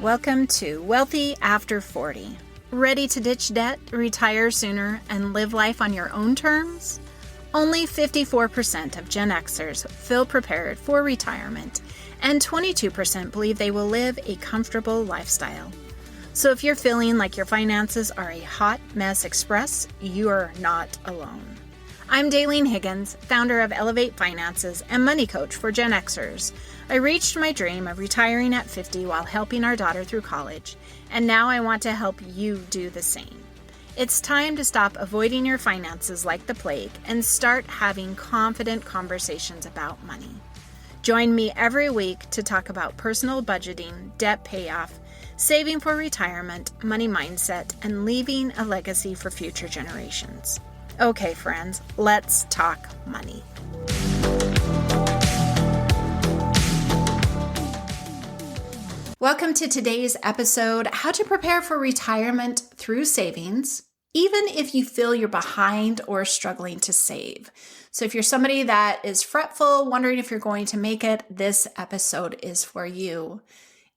Welcome to Wealthy After 40. Ready to ditch debt, retire sooner, and live life on your own terms? Only 54% of Gen Xers feel prepared for retirement, and 22% believe they will live a comfortable lifestyle. So if you're feeling like your finances are a hot mess express, you are not alone. I'm Daylene Higgins, founder of Elevate Finances and money coach for Gen Xers. I reached my dream of retiring at 50 while helping our daughter through college, and now I want to help you do the same. It's time to stop avoiding your finances like the plague and start having confident conversations about money. Join me every week to talk about personal budgeting, debt payoff, saving for retirement, money mindset, and leaving a legacy for future generations. Okay, friends, let's talk money. Welcome to today's episode, How to Prepare for Retirement Through Savings, even if you feel you're behind or struggling to save. So if you're somebody that is fretful, wondering if you're going to make it, this episode is for you.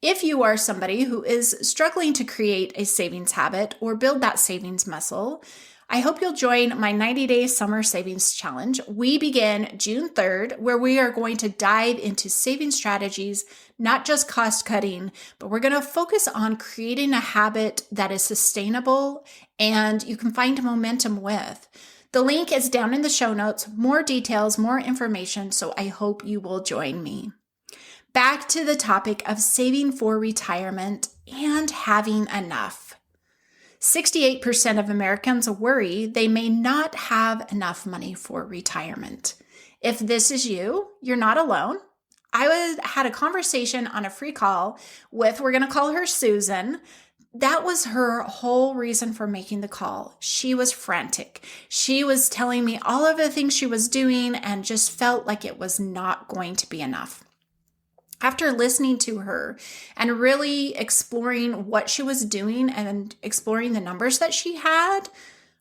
If you are somebody who is struggling to create a savings habit or build that savings muscle, I hope you'll join my 90-day summer savings challenge. We begin June 3rd, where we are going to dive into saving strategies, not just cost cutting, but we're going to focus on creating a habit that is sustainable and you can find momentum with. The link is down in the show notes, more details, more information, so I hope you will join me. Back to the topic of saving for retirement and having enough. 68% of Americans worry they may not have enough money for retirement. If this is you, you're not alone. I had a conversation on a free call with, we're going to call her Susan. That was her whole reason for making the call. She was frantic. She was telling me all of the things she was doing and just felt like it was not going to be enough. After listening to her and really exploring what she was doing and exploring the numbers that she had,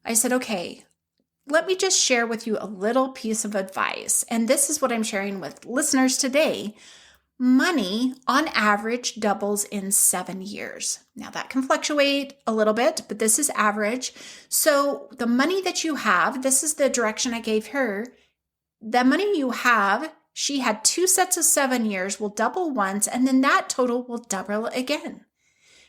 I said, okay, let me just share with you a little piece of advice. And this is what I'm sharing with listeners today. Money, on average, doubles in 7 years. Now, that can fluctuate a little bit, but this is average. So the money that you have, this is the direction I gave her, the money you have, she had 2 sets of 7 years, will double once, and then that total will double again.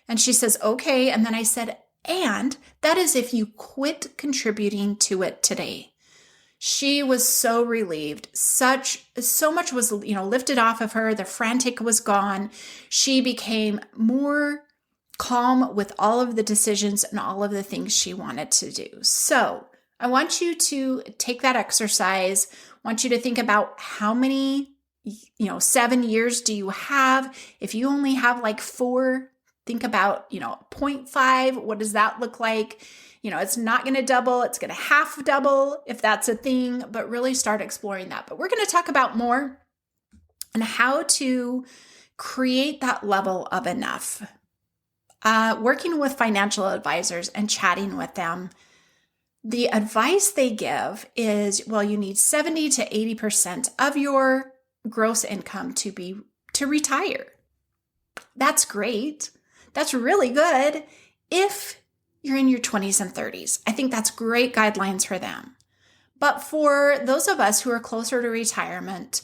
And she says, okay. And then I said, and that is if you quit contributing to it today. She was so relieved. So much was, lifted off of her. The frantic was gone. She became more calm with all of the decisions and all of the things she wanted to do. So I want you to take that exercise. I want you to think about how many, 7 years do you have? If you only have like 4, think about, 0.5. What does that look like? It's not going to double. It's going to half double if that's a thing, but really start exploring that. But we're going to talk about more on how to create that level of enough. Working with financial advisors and chatting with them, the advice they give is, you need 70 to 80% of your gross income to retire. That's great. That's really good if you're in your 20s and 30s. I think that's great guidelines for them. But for those of us who are closer to retirement,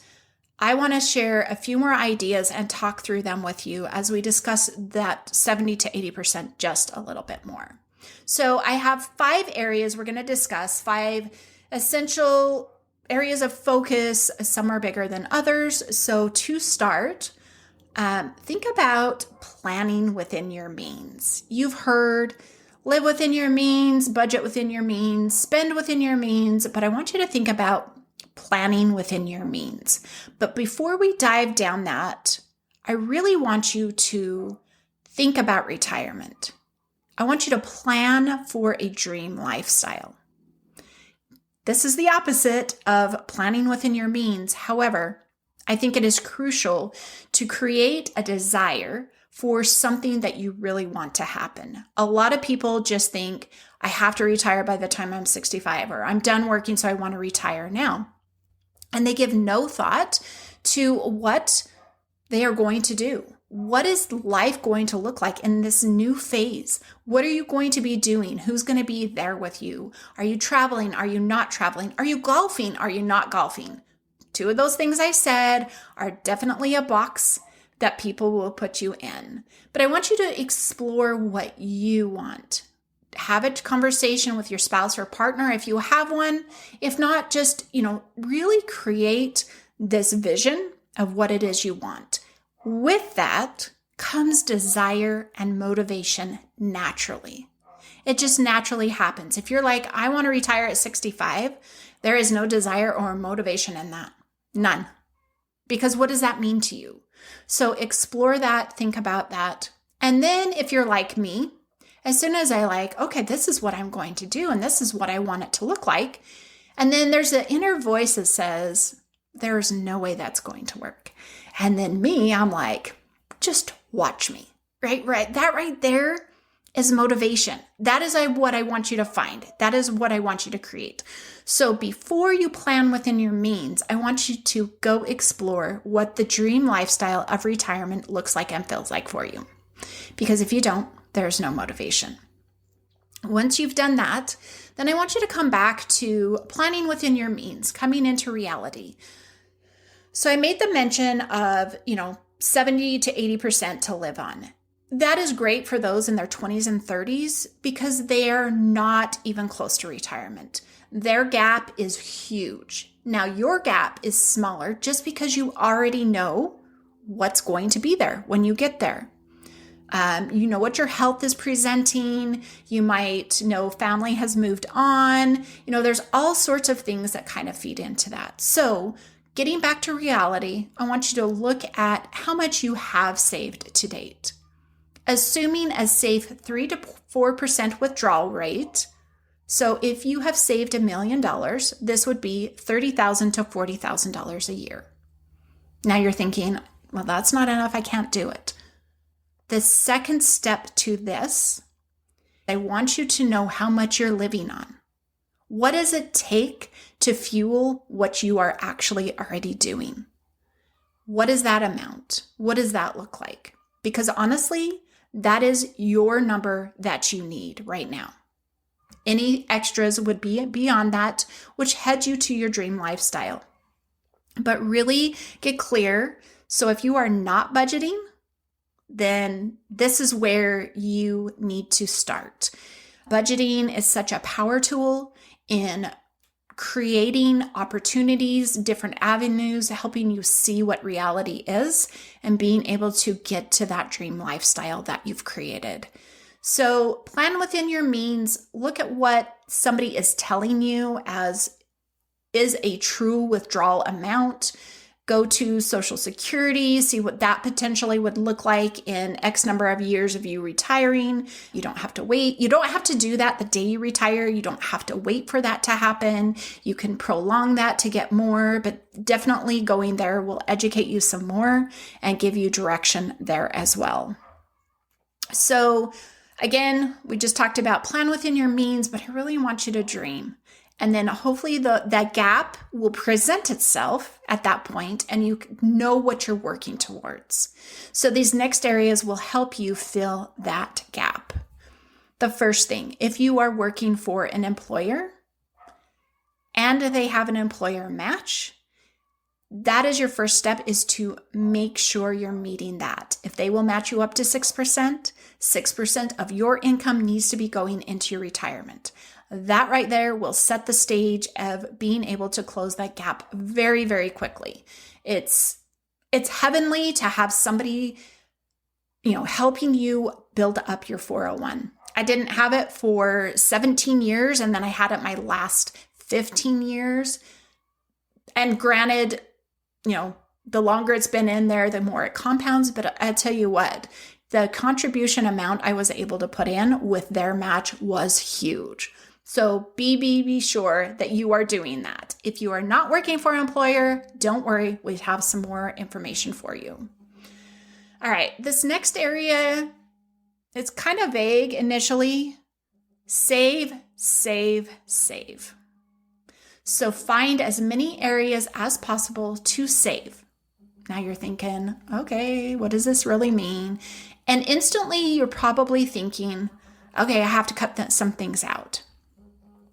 I want to share a few more ideas and talk through them with you as we discuss that 70 to 80% just a little bit more. So I have 5 areas we're going to discuss, 5 essential areas of focus. Some are bigger than others. So to start, think about planning within your means. You've heard live within your means, budget within your means, spend within your means, but I want you to think about planning within your means. But before we dive down that, I really want you to think about retirement. I want you to plan for a dream lifestyle. This is the opposite of planning within your means. However, I think it is crucial to create a desire for something that you really want to happen. A lot of people just think, I have to retire by the time I'm 65, or I'm done working, so I want to retire now. And they give no thought to what they are going to do. What is life going to look like in this new phase? What are you going to be doing? Who's going to be there with you? Are you traveling? Are you not traveling? Are you golfing? Are you not golfing? Two of those things I said are definitely a box that people will put you in. But I want you to explore what you want. Have a conversation with your spouse or partner if you have one. If not, just, really create this vision of what it is you want. With that comes desire and motivation naturally. It just naturally happens. If you're like, I want to retire at 65, there is no desire or motivation in that. None. Because what does that mean to you? So explore that, think about that. And then if you're like me, as soon as okay, this is what I'm going to do and this is what I want it to look like. And then there's an inner voice that says, there's no way that's going to work. And then me, I'm like, just watch me, right? That right there is motivation. That is what I want you to find. That is what I want you to create. So before you plan within your means, I want you to go explore what the dream lifestyle of retirement looks like and feels like for you. Because if you don't, there's no motivation. Once you've done that, then I want you to come back to planning within your means, coming into reality. So I made the mention of, 70 to 80% to live on. That is great for those in their 20s and 30s because they are not even close to retirement. Their gap is huge. Now your gap is smaller just because you already know what's going to be there when you get there. You know what your health is presenting. You might know family has moved on. There's all sorts of things that kind of feed into that. So getting back to reality, I want you to look at how much you have saved to date. Assuming a safe 3 to 4% withdrawal rate. So if you have saved $1 million, this would be $30,000 to $40,000 a year. Now you're thinking, well, that's not enough. I can't do it. The second step to this, I want you to know how much you're living on. What does it take to fuel what you are actually already doing? What is that amount? What does that look like? Because honestly, that is your number that you need right now. Any extras would be beyond that, which heads you to your dream lifestyle. But really get clear. So if you are not budgeting, then this is where you need to start. Budgeting is such a power tool in creating opportunities, different avenues, helping you see what reality is and being able to get to that dream lifestyle that you've created. So plan within your means, look at what somebody is telling you as is a true withdrawal amount. Go to Social Security, see what that potentially would look like in X number of years of you retiring. You don't have to wait. You don't have to do that the day you retire. You don't have to wait for that to happen. You can prolong that to get more, but definitely going there will educate you some more and give you direction there as well. So again, we just talked about plan within your means, but I really want you to dream. And then hopefully that gap will present itself at that point and you know what you're working towards. So these next areas will help you fill that gap. The first thing, if you are working for an employer and they have an employer match, that is your first step, is to make sure you're meeting that. If they will match you up to 6%, 6% of your income needs to be going into your retirement. That right there will set the stage of being able to close that gap very, very quickly. It's heavenly to have somebody, helping you build up your 401. I didn't have it for 17 years and then I had it my last 15 years. And granted, the longer it's been in there, the more it compounds. But I tell you what, the contribution amount I was able to put in with their match was huge. So be sure that you are doing that. If you are not working for an employer, don't worry, we have some more information for you. All right, this next area, it's kind of vague initially. Save, save, save. So find as many areas as possible to save. Now you're thinking, okay, what does this really mean? And instantly you're probably thinking, okay, I have to cut some things out.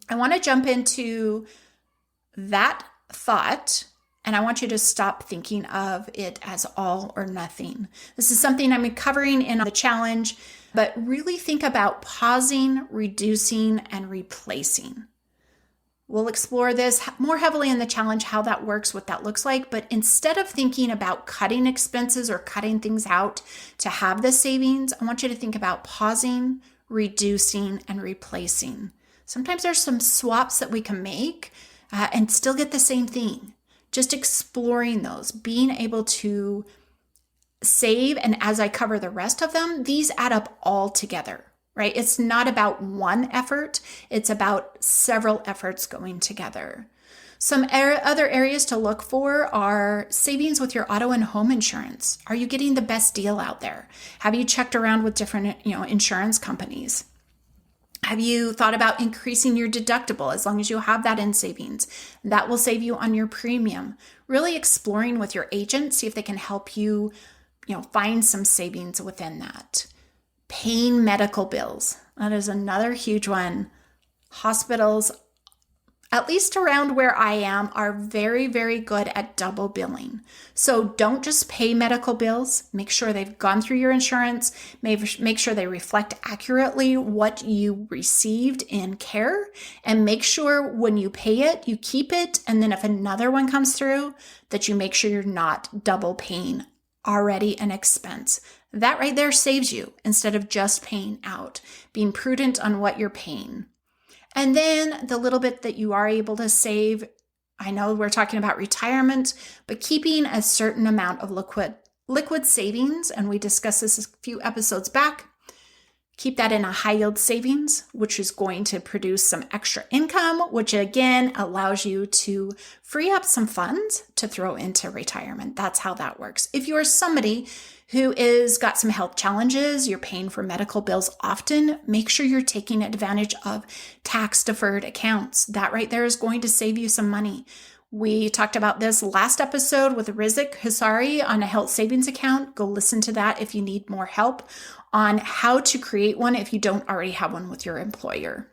I want to jump into that thought, and I want you to stop thinking of it as all or nothing. This is something I'm covering in the challenge, but really think about pausing, reducing, and replacing. We'll explore this more heavily in the challenge, how that works, what that looks like. But instead of thinking about cutting expenses or cutting things out to have the savings, I want you to think about pausing, reducing, and replacing. Sometimes there's some swaps that we can make and still get the same thing. Just exploring those, being able to save. And as I cover the rest of them, these add up all together. Right? It's not about one effort. It's about several efforts going together. Some other areas to look for are savings with your auto and home insurance. Are you getting the best deal out there? Have you checked around with different, insurance companies? Have you thought about increasing your deductible as long as you have that in savings? That will save you on your premium. Really exploring with your agent, see if they can help you, find some savings within that. Paying medical bills. That is another huge one. Hospitals, at least around where I am, are very, very good at double billing. So don't just pay medical bills. Make sure they've gone through your insurance. Make sure they reflect accurately what you received in care. And make sure when you pay it, you keep it. And then if another one comes through, that you make sure you're not double paying already an expense. That right there saves you instead of just paying out, being prudent on what you're paying. And then the little bit that you are able to save, I know we're talking about retirement, but keeping a certain amount of liquid savings, and we discussed this a few episodes back. Keep that in a high yield savings, which is going to produce some extra income, which again allows you to free up some funds to throw into retirement. That's how that works. If you are somebody who is got some health challenges, you're paying for medical bills often, make sure you're taking advantage of tax deferred accounts. That right there is going to save you some money. We talked about this last episode with Rizik Hisari on a health savings account. Go listen to that if you need more help on how to create one if you don't already have one with your employer.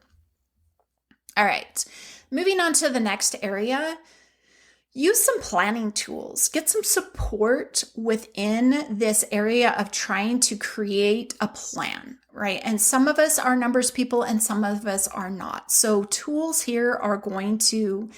All right, moving on to the next area. Use some planning tools. Get some support within this area of trying to create a plan, right? And some of us are numbers people and some of us are not. So tools here are going to,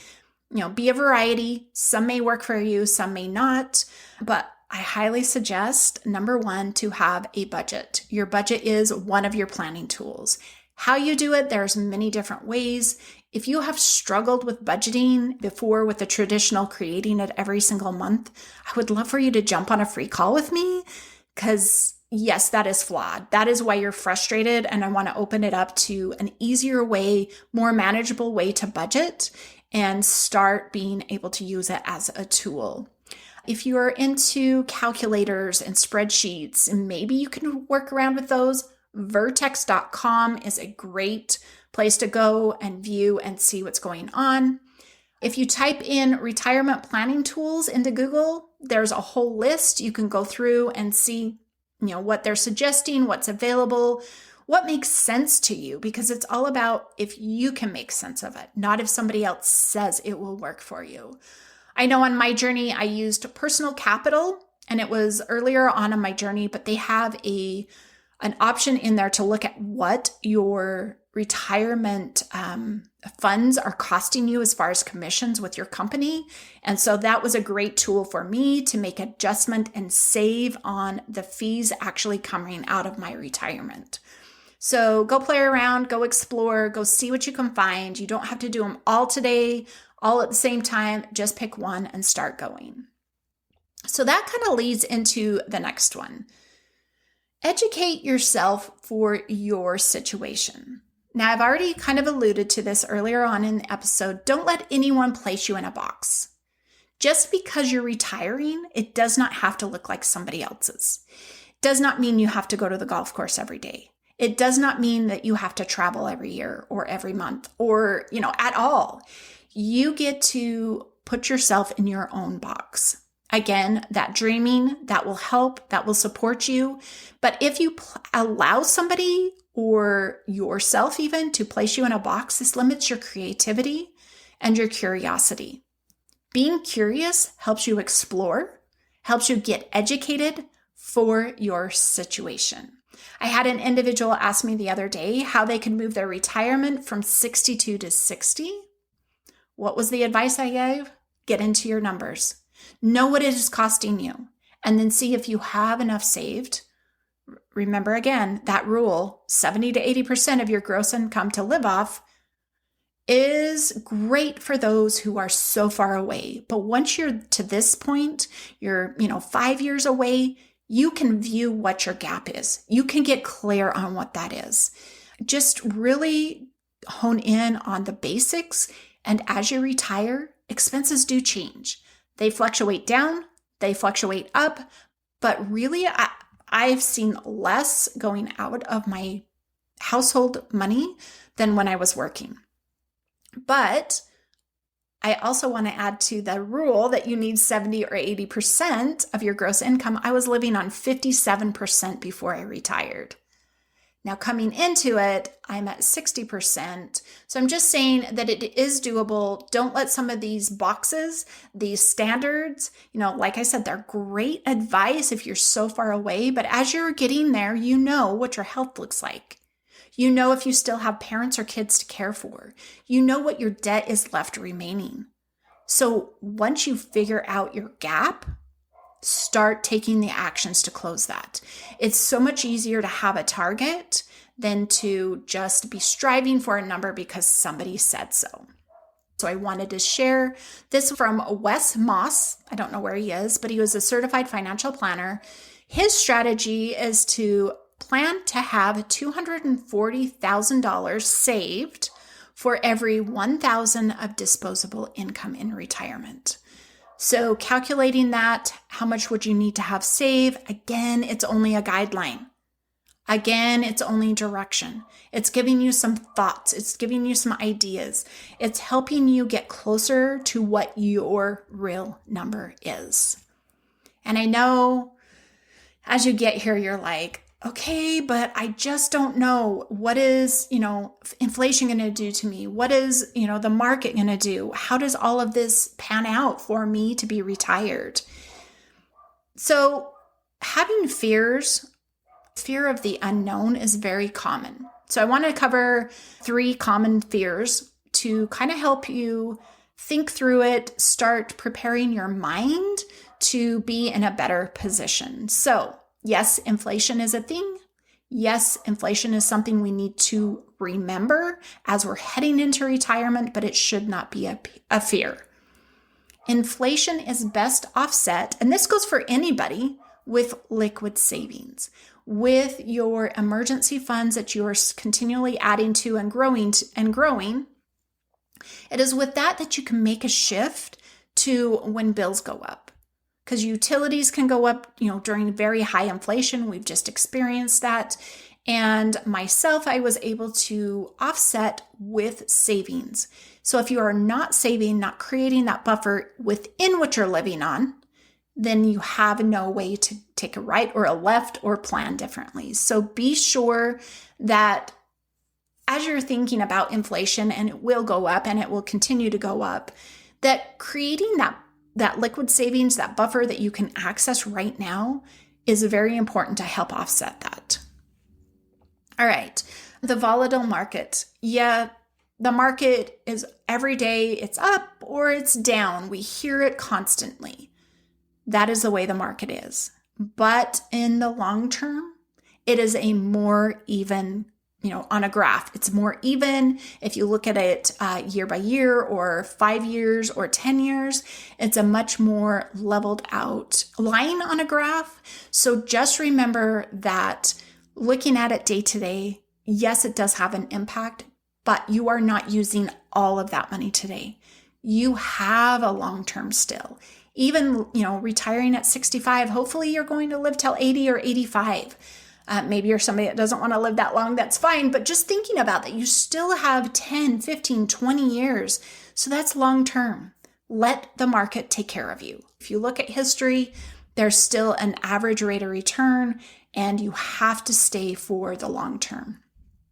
be a variety. Some may work for you, some may not, but I highly suggest, number one, to have a budget. Your budget is one of your planning tools. How you do it, there's many different ways. If you have struggled with budgeting before with the traditional creating it every single month, I would love for you to jump on a free call with me because yes, that is flawed. That is why you're frustrated. And I want to open it up to an easier way, more manageable way to budget and start being able to use it as a tool. If you are into calculators and spreadsheets, and maybe you can work around with those, vertex.com is a great place to go and view and see what's going on. If you type in retirement planning tools into Google, there's a whole list. You can go through and see, what they're suggesting, what's available, what makes sense to you, because it's all about if you can make sense of it, not if somebody else says it will work for you. I know on my journey, I used Personal Capital, and it was earlier on in my journey, but they have an option in there to look at what your retirement funds are costing you as far as commissions with your company. And so that was a great tool for me to make adjustment and save on the fees actually coming out of my retirement. So go play around, go explore, go see what you can find. You don't have to do them all today, all at the same time. Just pick one and start going. So that kind of leads into the next one. Educate yourself for your situation. Now, I've already kind of alluded to this earlier on in the episode. Don't let anyone place you in a box. Just because you're retiring, it does not have to look like somebody else's. It does not mean you have to go to the golf course every day. It does not mean that you have to travel every year or every month or, at all. You get to put yourself in your own box. Again, that dreaming, that will help, that will support you. But if you allow somebody or yourself even to place you in a box, this limits your creativity and your curiosity. Being curious helps you explore, helps you get educated for your situation. I had an individual ask me the other day how they could move their retirement from 62 to 60. What was the advice I gave? Get into your numbers. Know what it is costing you, and then see if you have enough saved. Remember again, that rule, 70 to 80% of your gross income to live off is great for those who are so far away. But once you're to this point, you're, 5 years away, you can view what your gap is. You can get clear on what that is. Just really hone in on the basics. And as you retire, expenses do change. They fluctuate down, they fluctuate up, but really I've seen less going out of my household money than when I was working. But I also want to add to the rule that you need 70 or 80% of your gross income. I was living on 57% before I retired. Now coming into it, I'm at 60%. So I'm just saying that it is doable. Don't let some of these boxes, these standards, like I said, they're great advice if you're so far away. But as you're getting there, you know what your health looks like. You know if you still have parents or kids to care for. You know what your debt is left remaining. So once you figure out your gap, start taking the actions to close that. It's so much easier to have a target than to just be striving for a number because somebody said so. So I wanted to share this from Wes Moss. I don't know where he is, but he was a certified financial planner. His strategy is to plan to have $240,000 saved for every $1,000 of disposable income in retirement. So calculating that, how much would you need to have saved? Again, it's only a guideline. Again, it's only direction. It's giving you some thoughts. It's giving you some ideas. It's helping you get closer to what your real number is. And I know as you get here, you're like, okay, but I just don't know. What is, inflation going to do to me? What is, the market going to do? How does all of this pan out for me to be retired? So having fear of the unknown is very common. So I want to cover 3 common fears to kind of help you think through it, start preparing your mind to be in a better position. So yes, inflation is a thing. Yes, inflation is something we need to remember as we're heading into retirement, but it should not be a fear. Inflation is best offset, and this goes for anybody, with liquid savings, with your emergency funds that you are continually adding to and growing. It is with that you can make a shift to when bills go up. Because utilities can go up, during very high inflation. We've just experienced that. And myself, I was able to offset with savings. So if you are not saving, not creating that buffer within what you're living on, then you have no way to take a right or a left or plan differently. So be sure that as you're thinking about inflation, and it will go up and it will continue to go up, that creating that liquid savings, that buffer that you can access right now, is very important to help offset that. All right, the volatile market. Yeah, the market is every day, it's up or it's down. We hear it constantly. That is the way the market is. But in the long term, it is a more even, on a graph, it's more even. If you look at it year by year or 5 years or 10 years, it's a much more leveled out line on a graph. So just remember that looking at it day to day, yes, it does have an impact, but you are not using all of that money today. You have a long term still. Even, retiring at 65, hopefully you're going to live till 80 or 85. Maybe you're somebody that doesn't want to live that long, that's fine. But just thinking about that, you still have 10, 15, 20 years. So that's long term. Let the market take care of you. If you look at history, there's still an average rate of return, and you have to stay for the long term.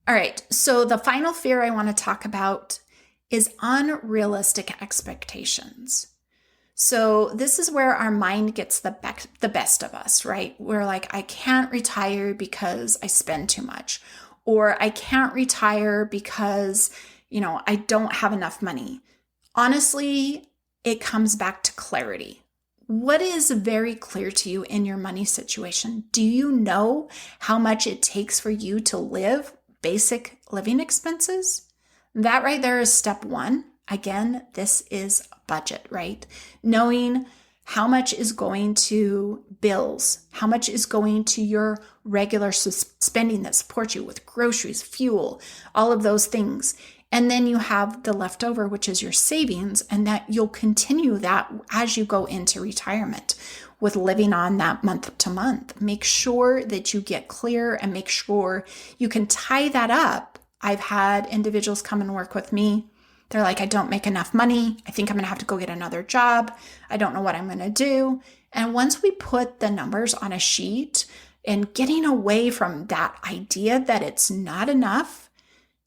All right, so the final fear I want to talk about is unrealistic expectations. So this is where our mind gets the best of us, right? We're like, I can't retire because I spend too much, or I can't retire because, I don't have enough money. Honestly, it comes back to clarity. What is very clear to you in your money situation? Do you know how much it takes for you to live basic living expenses? That right there is step one. Again, this is budget, right? Knowing how much is going to bills, how much is going to your regular spending that supports you with groceries, fuel, all of those things. And then you have the leftover, which is your savings, and that you'll continue that as you go into retirement with living on that month to month. Make sure that you get clear and make sure you can tie that up. I've had individuals come and work with me. They're like, I don't make enough money. I think I'm going to have to go get another job. I don't know what I'm going to do. And once we put the numbers on a sheet and getting away from that idea that it's not enough,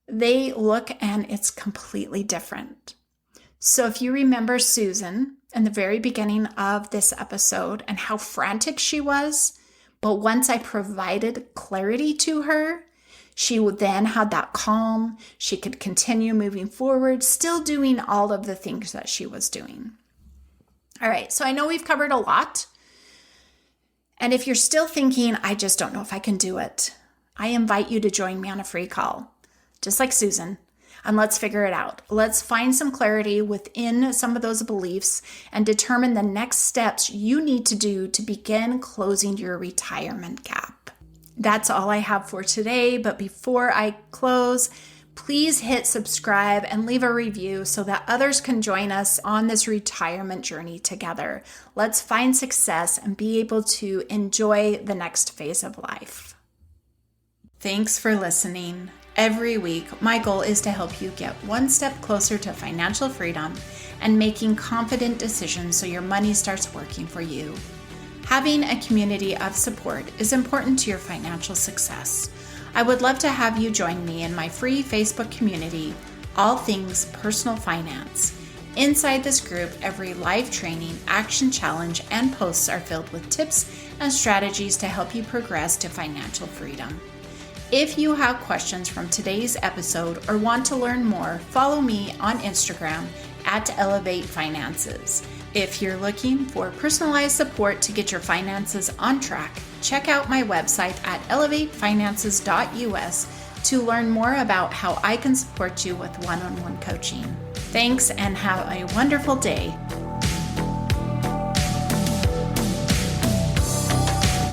they look and it's completely different. So if you remember Susan in the very beginning of this episode and how frantic she was, but once I provided clarity to her, she would then have that calm. She could continue moving forward, still doing all of the things that she was doing. All right, so I know we've covered a lot. And if you're still thinking, I just don't know if I can do it, I invite you to join me on a free call, just like Susan, and let's figure it out. Let's find some clarity within some of those beliefs and determine the next steps you need to do to begin closing your retirement gap. That's all I have for today, but before I close, please hit subscribe and leave a review so that others can join us on this retirement journey together. Let's find success and be able to enjoy the next phase of life. Thanks for listening. Every week, my goal is to help you get one step closer to financial freedom and making confident decisions so your money starts working for you. Having a community of support is important to your financial success. I would love to have you join me in my free Facebook community, All Things Personal Finance. Inside this group, every live training, action challenge, and posts are filled with tips and strategies to help you progress to financial freedom. If you have questions from today's episode or want to learn more, follow me on Instagram at Elevate Finances. If you're looking for personalized support to get your finances on track, check out my website at elevatefinances.us to learn more about how I can support you with one-on-one coaching. Thanks and have a wonderful day.